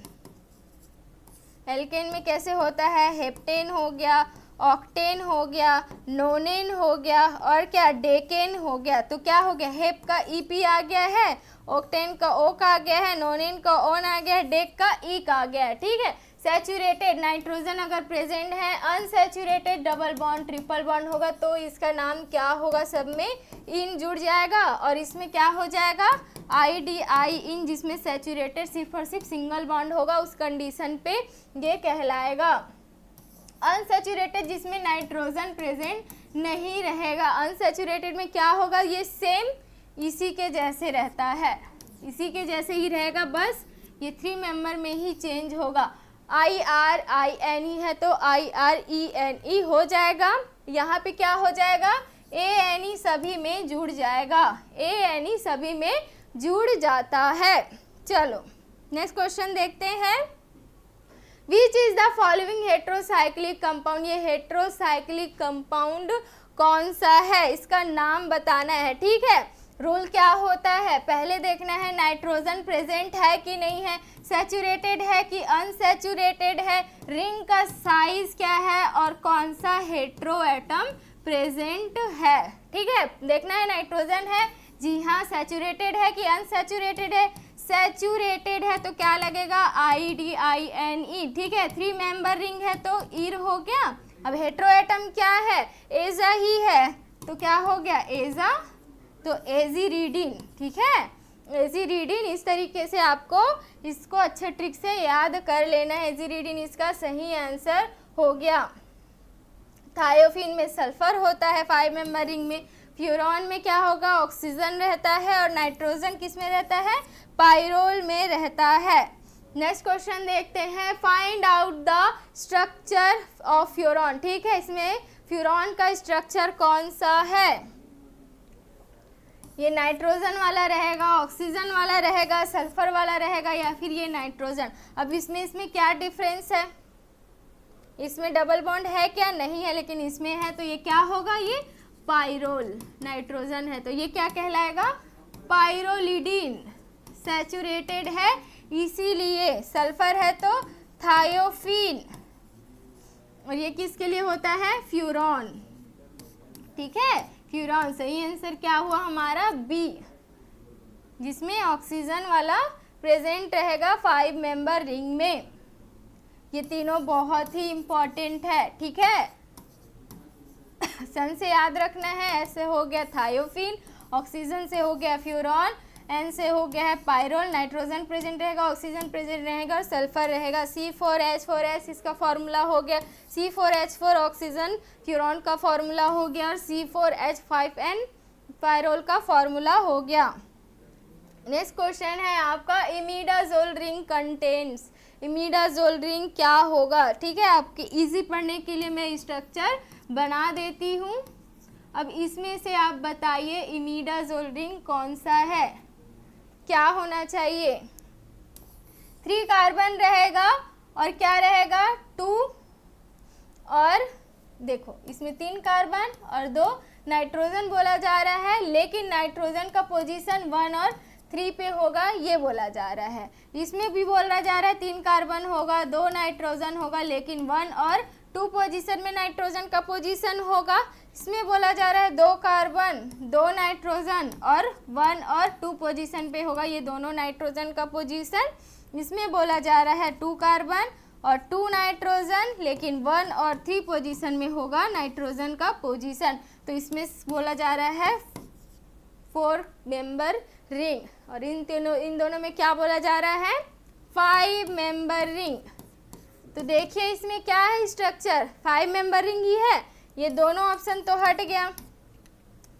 Speaker 1: एल्केन में कैसे होता है, हेप्टेन हो गया, ऑक्टेन हो गया, नोनेन हो गया और क्या डेकेन हो गया। तो क्या हो गया, हेप का ईपी आ गया है, ऑक्टेन का ओक आ गया है, नोनेन का ओन आ गया है, डेक का ईक आ गया है, ठीक है। सैचुरेटेड नाइट्रोजन अगर प्रेजेंट है, unsaturated double bond triple bond होगा तो इसका नाम क्या होगा, सब में इन जुड़ जाएगा और इसमें क्या हो जाएगा आईडीआई इन, जिसमें सैचुरेटेड सिर्फ और सिर्फ सिंगल बॉन्ड होगा उस कंडीशन पे ये कहलाएगा। अनसैचुरेटेड जिसमें नाइट्रोजन प्रेजेंट नहीं रहेगा, अनसैचुरेटेड में क्या होगा, ये सेम इसी के जैसे रहता है, इसी के जैसे ही रहेगा, बस ये 3 मेंबर में ही चेंज होगा। IRINE है तो IRENE हो जाएगा। यहाँ पे क्या हो जाएगा, ANE सभी में जुड़ जाएगा, ANE सभी में जुड़ जाता है। चलो नेक्स्ट क्वेश्चन देखते हैं। Which is the following heterocyclic compound, ये हेट्रोसाइक्लिक कंपाउंड कौन सा है, इसका नाम बताना है। ठीक है, रूल क्या होता है, पहले देखना है नाइट्रोजन प्रेजेंट है कि नहीं है, सैचुरेटेड है कि अनसैचुरेटेड है, रिंग का साइज क्या है और कौन सा हेट्रो एटम प्रेजेंट है। ठीक है, देखना है नाइट्रोजन है, जी हाँ, सैचुरेटेड है कि अनसैचुरेटेड है, सैचुरेटेड है तो क्या लगेगा, IDINE। ठीक है, 3 मेंबर रिंग है तो ईर हो गया। अब हेट्रो एटम क्या है, एजा ही है तो क्या हो गया, एजा, तो एजीरीडिन। ठीक है, एजीरीडिन। इस तरीके से आपको इसको अच्छे ट्रिक से याद कर लेना है। एजीरीडिन इसका सही आंसर हो गया। थायोफिन में सल्फर होता है 5 मेंबर रिंग में, फ्यूरॉन में क्या होगा, ऑक्सीजन रहता है, और नाइट्रोजन किस में रहता है, पायरोल में रहता है। नेक्स्ट क्वेश्चन देखते हैं। Find out the structure of furan. ठीक है, इसमें फ्यूरॉन का स्ट्रक्चर कौन सा है, ये नाइट्रोजन वाला रहेगा, ऑक्सीजन वाला रहेगा, सल्फर वाला रहेगा, या फिर ये नाइट्रोजन। अब इसमें क्या डिफरेंस है, इसमें डबल बॉन्ड है क्या, नहीं है, लेकिन इसमें है तो ये क्या होगा, ये पायरोल। नाइट्रोजन है तो ये क्या कहलाएगा, पायरोलिडीन। सैचुरेटेड है इसीलिए, सल्फर है तो थायोफिन, और ये किसके लिए होता है, फ्यूरॉन। ठीक है, फ्यूरॉन। सही आंसर क्या हुआ हमारा, बी, जिसमें ऑक्सीजन वाला प्रेजेंट रहेगा 5 मेंबर रिंग में। ये तीनों बहुत ही इंपॉर्टेंट है। ठीक है, सन से याद रखना है, एस से हो गया थायोफिन, ऑक्सीजन से हो गया फ्यूरॉन, एन से हो गया है पायरोल, नाइट्रोजन प्रेजेंट रहेगा, ऑक्सीजन प्रेजेंट रहेगा और सल्फर रहेगा। C4H4S इसका फॉर्मूला हो गया, C4H4 ऑक्सीजन फ्यूरॉन का फॉर्मूला हो गया, और C4H5N पायरोल का फॉर्मूला हो गया। नेक्स्ट क्वेश्चन है आपका, imidazole ring contains, imidazole ring क्या होगा। ठीक है, आपके इजी पढ़ने के लिए मैं स्ट्रक्चर बना देती हूँ। अब इसमें से आप बताइए इमिडाजोल रिंग कौन सा है, क्या होना चाहिए। 3 कार्बन रहेगा और क्या रहेगा, 2, और देखो इसमें 3 कार्बन और 2 नाइट्रोजन बोला जा रहा है, लेकिन नाइट्रोजन का पोजीशन 1 और 3 पे होगा, ये बोला जा रहा है। इसमें भी बोला जा रहा है 3 कार्बन होगा, 2 नाइट्रोजन होगा, लेकिन 1 और 2 पोजीशन में नाइट्रोजन का पोजीशन होगा। इसमें बोला जा रहा है 2 कार्बन 2 नाइट्रोजन और 1 और 2 पोजीशन पे होगा, ये दोनों नाइट्रोजन का पोजीशन। इसमें बोला जा रहा है 2 कार्बन और 2 नाइट्रोजन, लेकिन 1 और 3 पोजीशन में होगा नाइट्रोजन का पोजीशन। तो इसमें बोला जा रहा है 4 मेंबर रिंग, और इन दोनों में क्या बोला जा रहा है, 5 मेंबर रिंग। तो देखिए इसमें क्या है स्ट्रक्चर, 5 मेंबर रिंग ही है, ये दोनों ऑप्शन तो हट गया।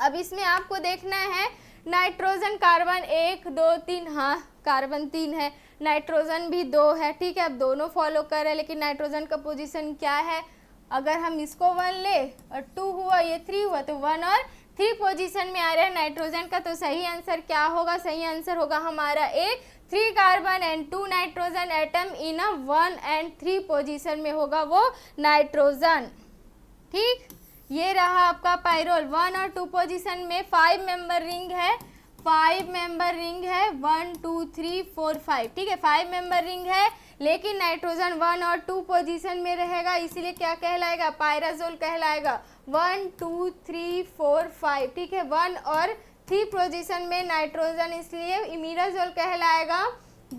Speaker 1: अब इसमें आपको देखना है नाइट्रोजन कार्बन 1 2 3, हाँ कार्बन 3 है, नाइट्रोजन भी 2 है। ठीक है, अब दोनों फॉलो कर रहे हैं, लेकिन नाइट्रोजन का पोजीशन क्या है, अगर हम इसको 1 ले और 2 हुआ, ये 3 हुआ, तो 1 और 3 पोजीशन में आ रहे हैं नाइट्रोजन का। तो सही आंसर क्या होगा, सही आंसर होगा हमारा ए, 3 carbon and 2 nitrogen atom in a 1 and 3 position में होगा वो नाइट्रोजन। ठीक, ये रहा आपका पायरोल। 1 और 2 पोजीशन में 5 मेंबर रिंग है, 5 मेंबर रिंग है, 1 2 3 4 5। ठीक है, 5 मेंबर रिंग है, लेकिन नाइट्रोजन 1 और 2 पोजीशन में रहेगा, इसीलिए क्या कहलाएगा, पायराजोल कहलाएगा। 1 2 3 4 5। ठीक है, 1 और 3 पोजीशन में नाइट्रोजन, इसलिए इमिडाजोल कहलाएगा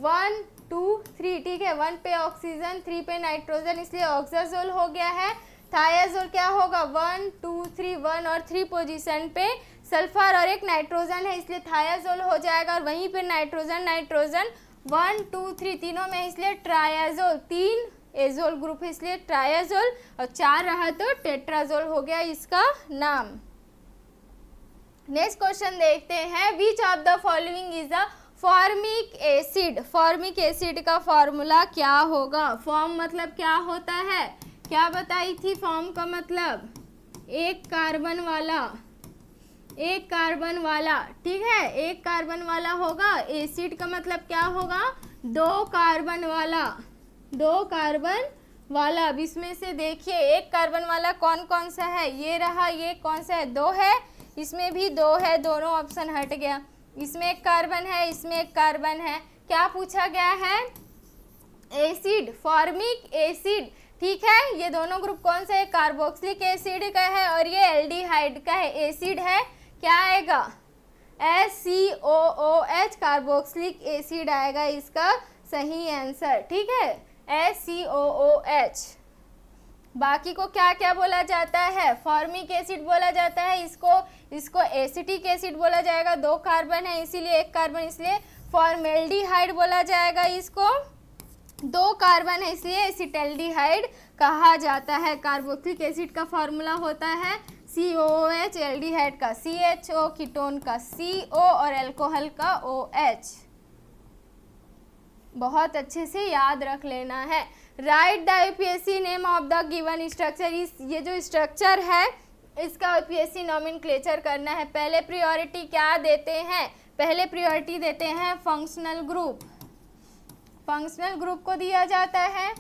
Speaker 1: 1 2 3। ठीक है, 1 पे ऑक्सीजन, 3 पे नाइट्रोजन, इसलिए ऑक्साजोल हो गया है। थायाजोल क्या होगा, 1 2 3, 1 और 3 पोजीशन पे सल्फर और एक नाइट्रोजन है, इसलिए थायाजोल हो जाएगा, और वहीं पे नाइट्रोजन 1 2 3 तीनों में, इसलिए ट्रायाजोल, 3 एजोल ग्रुप है इसलिए ट्रायाजोल, और 4 रहा तो टेट्राजोल हो गया इसका नाम। नेक्स्ट क्वेश्चन देखते हैं, which of the following is the formic acid, formic acid का फॉर्मूला क्या होगा? फॉर्म मतलब क्या होता है, क्या बताई थी फॉर्म का मतलब? एक कार्बन वाला, ठीक है, एक कार्बन वाला होगा। एसिड का मतलब क्या होगा? दो कार्बन वाला। अब इसमें से देखिए एक कार्बन वाला कौन कौन सा है, ये रहा, ये कौन सा है? दो है, इसमें भी दो है, दोनों ऑप्शन हट गया। इसमें एक कार्बन है, इसमें एक कार्बन है। क्या पूछा गया है? एसिड, फॉर्मिक एसिड, ठीक है। ये दोनों ग्रुप कौन सा है? कार्बोक्सिलिक एसिड का है और ये एल्डिहाइड का है। एसिड है, क्या आएगा? SCOOH, कार्बोक्सिलिक एसिड आएगा इसका सही आंसर, ठीक है, SCOOH। बाकी को क्या क्या बोला जाता है? फॉर्मिक एसिड बोला जाता है, इसको एसिटिक एसिड बोला जाएगा, दो कार्बन है इसीलिए एक कार्बन, इसलिए फॉर्मेल्डिहाइड बोला जाएगा, इसको दो कार्बन है इसलिए एसिटल्डिहाइड कहा जाता है। कार्बोक्सिलिक एसिड का फॉर्मूला होता है COOH, एल्डिहाइड का CHO, कीटोन का CO और अल्कोहल का OH। बहुत अच्छे से याद रख लेना है। Right the UPSC name of the given structure. ये जो स्ट्रक्चर है इसका यूपीएससी नोमेनक्लेचर करना है। पहले प्रायोरिटी क्या देते हैं? पहले प्रायोरिटी देते हैं फंक्शनल ग्रुप, फंक्शनल ग्रुप को दिया जाता है।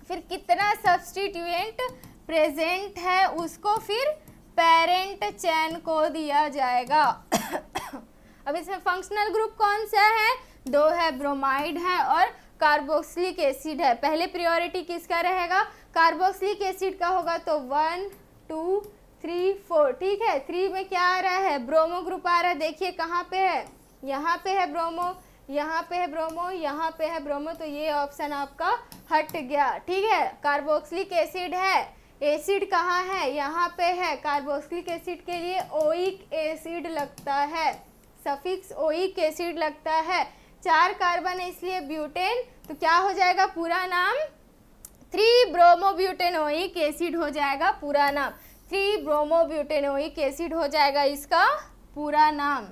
Speaker 1: फिर कितना सब्स्टिट्यूएंट प्रेजेंट है उसको फिर पेरेंट चेन को दिया जाएगा। अब इसमें फंक्शनल ग्रुप कौन सा है? दो है, ब्रोमाइड है और कार्बोक्सिलिक एसिड है। पहले प्रायोरिटी किसका रहेगा? कार्बोक्सिलिक एसिड का होगा, तो 1 2 3 4, ठीक है। 3 में क्या आ रहा है? ब्रोमो ग्रुप आ रहा है। देखिए कहाँ पे है, यहाँ पे है ब्रोमो, यहाँ पे है ब्रोमो, यहाँ पे है ब्रोमो, तो ये ऑप्शन आपका हट गया, ठीक है। कार्बोक्सिलिक एसिड है, एसिड कहाँ है? यहाँ पे है। कार्बोक्सिलिक एसिड के लिए ओइक एसिड लगता है, सफिक्स ओइक एसिड लगता है। 4 कार्बन है इसलिए ब्यूटेन, तो क्या हो जाएगा पूरा नाम? 3-ब्रोमोब्यूटेनोइक एसिड हो जाएगा पूरा नाम। 3-ब्रोमोब्यूटेनोइक एसिड हो जाएगा इसका पूरा नाम।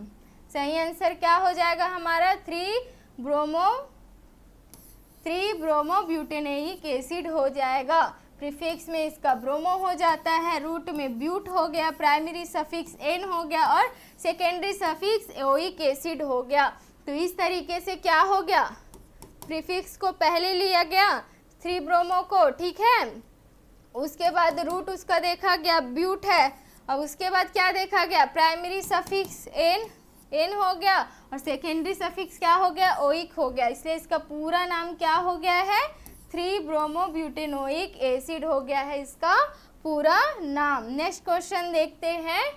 Speaker 1: सही आंसर क्या हो जाएगा हमारा? 3-ब्रोमोब्यूटेनोइक एसिड हो जाएगा। प्रीफिक्स में इसका ब्रोमो हो जाता है, रूट में ब्यूट हो गया, प्राइमरी सफिक्स एन हो गया और सेकेंडरी सफिक्स ओइक एसिड हो गया। तो इस तरीके से क्या हो गया? प्रीफिक्स को पहले लिया गया 3 ब्रोमो को, ठीक है। उसके बाद रूट उसका देखा गया ब्यूट है, और उसके बाद क्या देखा गया? प्राइमरी सफिक्स एन हो गया और सेकेंडरी सफिक्स क्या हो गया? ओइक हो गया। इसलिए इसका पूरा नाम क्या हो गया है? 3-ब्रोमोब्यूटेनोइक एसिड हो गया है इसका पूरा नाम। नेक्स्ट क्वेश्चन देखते हैं।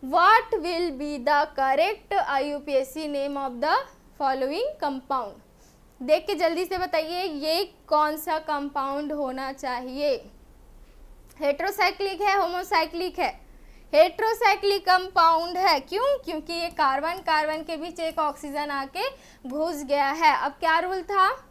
Speaker 1: What will be the correct IUPAC name of the following compound? देख के जल्दी से बताइए ये कौन सा कंपाउंड होना चाहिए? हेट्रोसाइक्लिक है, होमोसाइक्लिक है? हेट्रोसाइक्लिक कंपाउंड है। क्यों? क्योंकि ये कार्बन कार्बन के बीच एक ऑक्सीजन आके घुस गया है। अब क्या रूल था?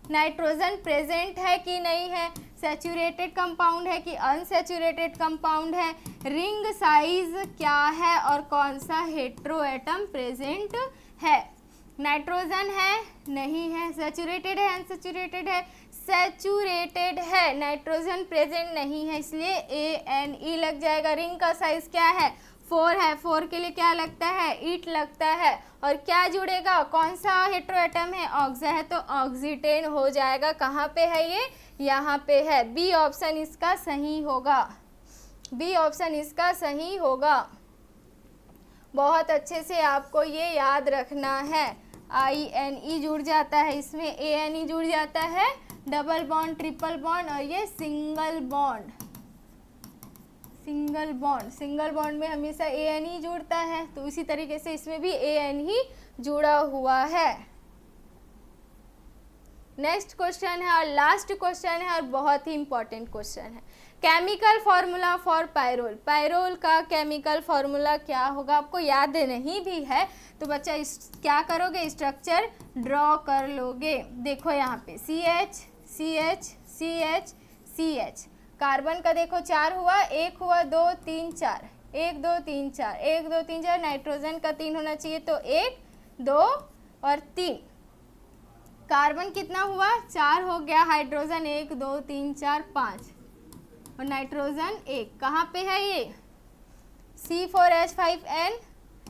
Speaker 1: नाइट्रोजन प्रेजेंट है कि नहीं है, सैचुरेटेड कंपाउंड है कि अनसैचुरेटेड कंपाउंड है, रिंग साइज क्या है और कौन सा हेट्रो एटम प्रेजेंट है। नाइट्रोजन है, नहीं है, सैचुरेटेड है, अनसैचुरेटेड है, सैचुरेटेड है, नाइट्रोजन प्रेजेंट नहीं है इसलिए ANE लग जाएगा। रिंग का साइज क्या है? 4 है, 4 के लिए क्या लगता है? ईट लगता है। और क्या जुड़ेगा? कौन सा हेट्रो एटम है? ऑक्सा है, तो ऑक्सीटेन हो जाएगा। कहाँ पे है ये? यहाँ पे है। बी ऑप्शन इसका सही होगा, बी ऑप्शन इसका सही होगा। बहुत अच्छे से आपको ये याद रखना है। INE जुड़ जाता है इसमें, ANE जुड़ जाता है, डबल बॉन्ड, ट्रिपल बॉन्ड और ये सिंगल बॉन्ड। सिंगल बॉन्ड में हमेशा ANE जुड़ता है, तो उसी तरीके से इसमें भी ANE जुड़ा हुआ है। नेक्स्ट क्वेश्चन है और लास्ट क्वेश्चन है और बहुत ही इंपॉर्टेंट क्वेश्चन है। Chemical formula for pyrrole. Pyrrole का केमिकल फॉर्मूला क्या होगा? आपको याद नहीं भी है तो बच्चा क्या करोगे? स्ट्रक्चर ड्रॉ कर लोगे। देखो यहाँ पे CH CH CH CH, carbon का देखो 4 हुआ, 1 हुआ, 2 3 4, 1 2 3 4, 1 2 3 4, नाइट्रोजन का 3 होना चाहिए तो 1 2 और 3। कार्बन कितना हुआ? 4 हो गया। हाइड्रोजन 1 2 3 4 5 और नाइट्रोजन 1। कहाँ पे है ये? C4H5N,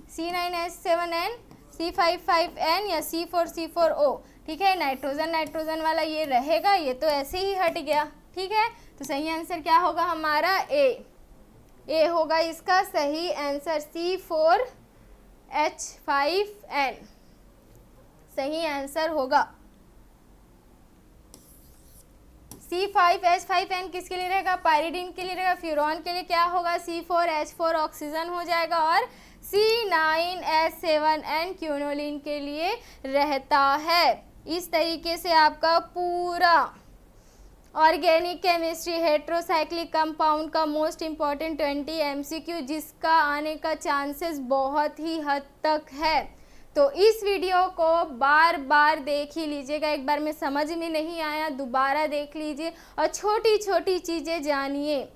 Speaker 1: C9H7N, C55N या C4O। ठीक है, नाइट्रोजन वाला ये रहेगा, ये तो ऐसे ही हट गया। ठीक है, तो सही आंसर क्या होगा हमारा? ए होगा इसका सही आंसर, C4H5N सही आंसर होगा। C5H5N किसके लिए रहेगा? पायरिडीन के लिए रहेगा। फ्यूरॉन के लिए क्या होगा? C4H4 ऑक्सीजन हो जाएगा और C9H7N क्यूनोलिन के लिए रहता है। इस तरीके से आपका पूरा ऑर्गेनिक केमिस्ट्री हेट्रोसाइक्लिक कंपाउंड का मोस्ट इम्पॉर्टेंट 20 MCQ जिसका आने का चांसेस बहुत ही हद तक है। तो इस वीडियो को बार बार देख ही लीजिएगा, एक बार में समझ में नहीं आया दोबारा देख लीजिए और छोटी छोटी चीज़ें जानिए।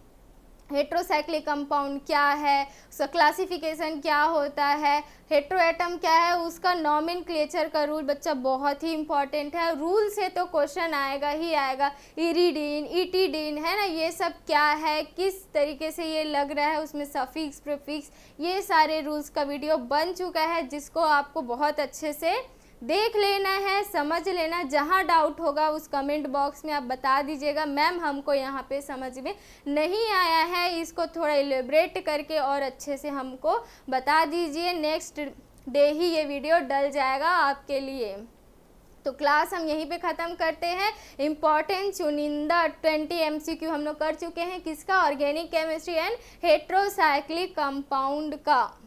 Speaker 1: हेट्रोसाइक्लिक कंपाउंड क्या है, उसका क्लासिफिकेशन क्या होता है, हेट्रोएटम क्या है, उसका नॉमेनक्लेचर का रूल बच्चा बहुत ही इंपॉर्टेंट है। रूल से तो क्वेश्चन आएगा ही आएगा। इरिडीन, इटिडीन है ना, ये सब क्या है, किस तरीके से ये लग रहा है, उसमें सफिक्स प्रीफिक्स, ये सारे रूल्स का वीडियो बन चुका है जिसको आपको बहुत अच्छे से देख लेना है, समझ लेना। जहाँ डाउट होगा उस कमेंट बॉक्स में आप बता दीजिएगा, मैम हमको यहाँ पे समझ में नहीं आया है, इसको थोड़ा इलेबरेट करके और अच्छे से हमको बता दीजिए। नेक्स्ट डे ही ये वीडियो डल जाएगा आपके लिए। तो क्लास हम यहीं पे ख़त्म करते हैं। इम्पॉर्टेंट चुनिंदा 20 MCQ हम लोग कर चुके हैं किसका? Organic chemistry and heterocyclic compound का।